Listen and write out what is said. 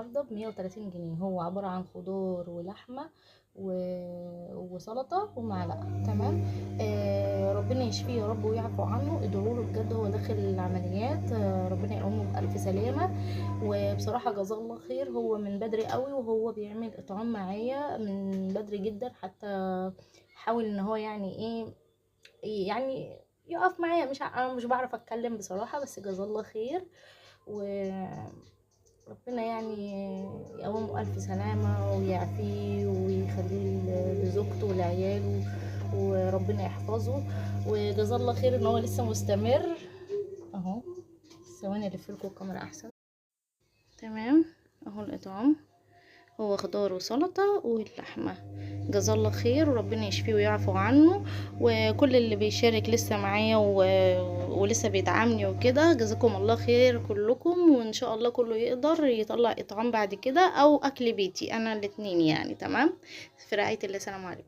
النهارده ب130 جنيه. هو عبارة عن خضار ولحمة وسلطة ومعلقة. تمام. ربنا يشفيه يا رب ويعفو عنه. ادعوله بجد، هو داخل العمليات. ربنا يقومه بألف سلامة. وبصراحة جزاه الله خير، هو من بدري قوي وهو بيعمل اطعام معايا من بدري جدا. حتى حاول ان هو يعني ايه، يعني يقف معايا. انا مش بعرف اتكلم بصراحة، بس جزاه الله خير. وربنا يعني يقومه ألف سلامة ويعافيه ويخليه لزوجته ولعياله، وربنا يحفظه. وجزاه الله خير ان هو لسه مستمر اهو. ثواني الف لكم الكاميرا احسن. تمام. اهو الاطعام، هو خضار وسلطة واللحمة. جزاه الله خير وربنا يشفيه ويعفو عنه. وكل اللي بيشارك لسه معايا ولسه بيدعمني وكده، جزاكم الله خير كلكم. وان شاء الله كله يقدر يطلع اطعام بعد كده او اكل بيتي، انا الاتنين يعني. تمام. في رعاية الله. سلام عليكم.